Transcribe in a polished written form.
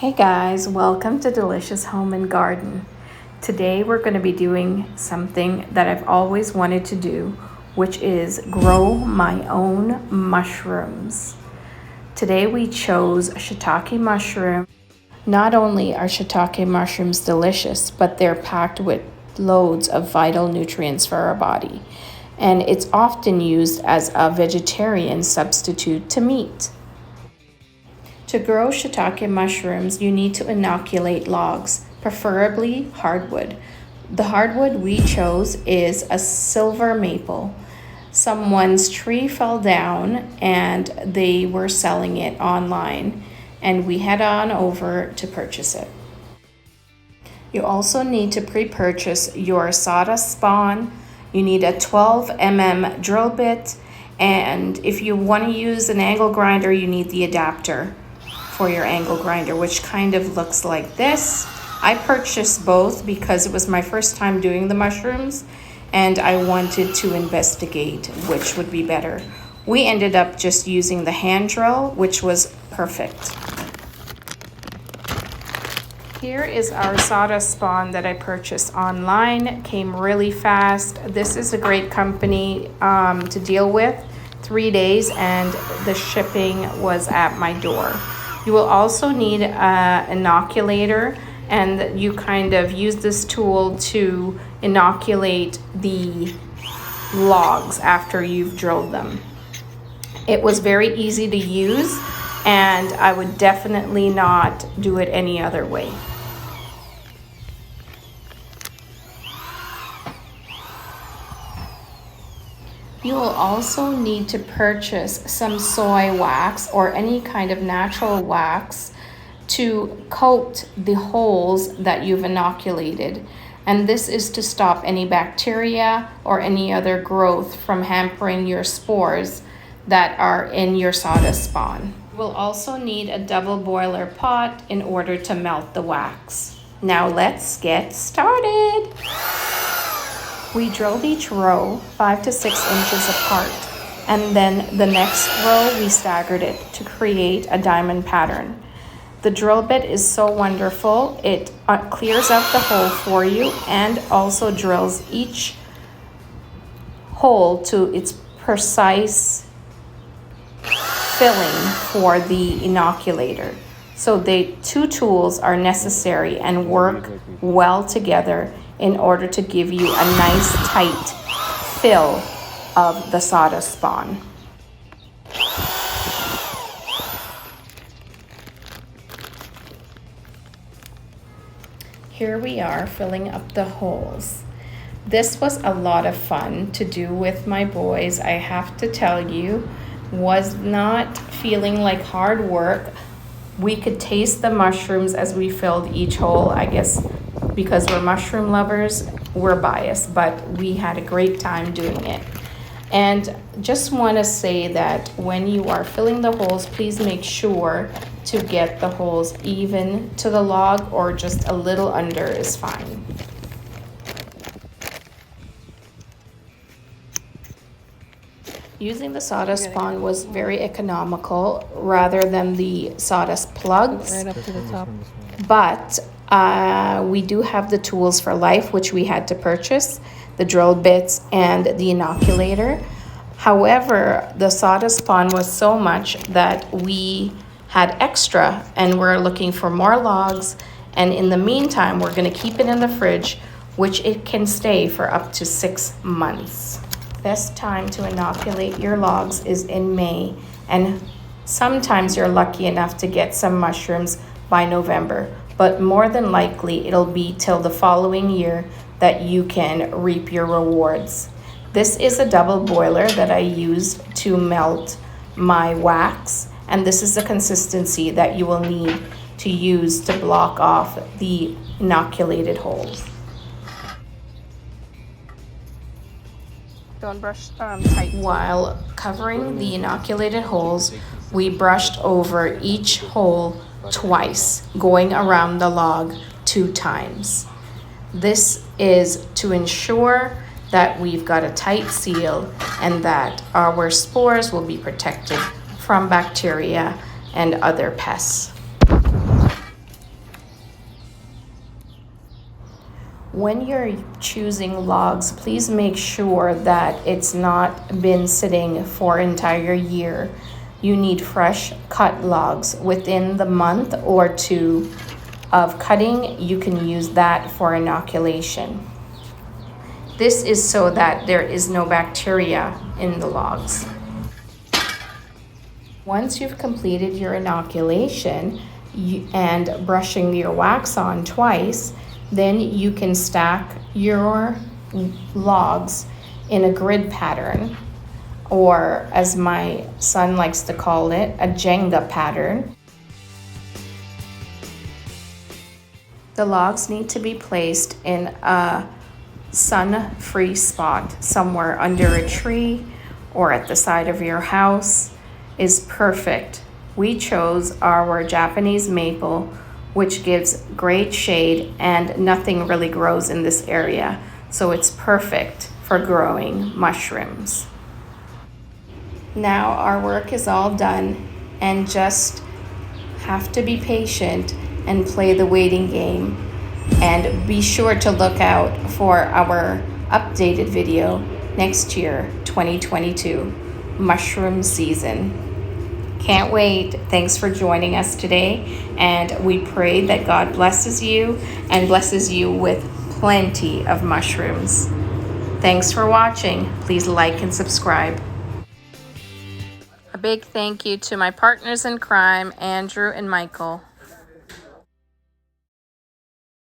Hey guys, welcome to Delicious Home and Garden. Today we're going to be doing something that I've always wanted to do, which is grow my own mushrooms. Today we chose shiitake mushroom. Not only are shiitake mushrooms delicious, but they're packed with loads of vital nutrients for our body. And it's often used as a vegetarian substitute to meat. To grow shiitake mushrooms, you need to inoculate logs, preferably hardwood. The hardwood we chose is a silver maple. Someone's tree fell down and they were selling it online, and we head on over to purchase it. You also need to pre-purchase your sawdust spawn. You need a 12 drill bit, and if you want to use an angle grinder, you need the adapter for your angle grinder, which kind of looks like this. I purchased both because it was my first time doing the mushrooms and I wanted to investigate which would be better. We ended up just using the hand drill, which was perfect. Here is our sawdust spawn that I purchased online. It came really fast. This is a great company to deal with. 3 days and the shipping was at my door. You will also need an inoculator, and you kind of use this tool to inoculate the logs after you've drilled them. It was very easy to use, and I would definitely not do it any other way. You will also need to purchase some soy wax or any kind of natural wax to coat the holes that you've inoculated. And this is to stop any bacteria or any other growth from hampering your spores that are in your sawdust spawn. You will also need a double boiler pot in order to melt the wax. Now let's get started. We drilled each row 5 to 6 inches apart, and then the next row we staggered it to create a diamond pattern. The drill bit is so wonderful. It clears out the hole for you and also drills each hole to its precise filling for the inoculator. So the two tools are necessary and work well together in order to give you a nice tight fill of the sawdust spawn. Here we are filling up the holes. This was a lot of fun to do with my boys. I have to tell you, was not feeling like hard work. We could taste the mushrooms as we filled each hole. I guess because we're mushroom lovers, we're biased, but we had a great time doing it. And just want to say that when you are filling the holes, please make sure to get the holes even to the log, or just a little under is fine. Using the sawdust spawn was very economical rather than the sawdust plugs. Right up to the top. But we do have the tools for life, which we had to purchase, the drill bits and the inoculator. However, the sawdust spawn was so much that we had extra, and we're looking for more logs. And in the meantime, we're going to keep it in the fridge, which it can stay for up to 6 months. Best time to inoculate your logs is in May, and sometimes you're lucky enough to get some mushrooms by November, but more than likely it'll be till the following year that you can reap your rewards. This is a double boiler that I used to melt my wax, and this is the consistency that you will need to use to block off the inoculated holes. Don't brush tight. While covering the inoculated holes, we brushed over each hole twice, going around the log 2 times. This is to ensure that we've got a tight seal and that our spores will be protected from bacteria and other pests. When you're choosing logs, please make sure that it's not been sitting for an entire year. You need fresh cut logs within the month or two of cutting. You can use that for inoculation. This is so that there is no bacteria in the logs. Once you've completed your inoculation and brushing your wax on twice, then you can stack your logs in a grid pattern, or as my son likes to call it, a Jenga pattern. The logs need to be placed in a sun-free spot, somewhere under a tree or at the side of your house is perfect. We chose our Japanese maple, which gives great shade and nothing really grows in this area, so it's perfect for growing mushrooms. Now our work is all done, and just have to be patient and play the waiting game, and be sure to look out for our updated video next year, 2022 mushroom season. Can't wait. Thanks for joining us today, and we pray that God blesses you and blesses you with plenty of mushrooms. Thanks for watching. Please like and subscribe. A big thank you to my partners in crime, Andrew and Michael.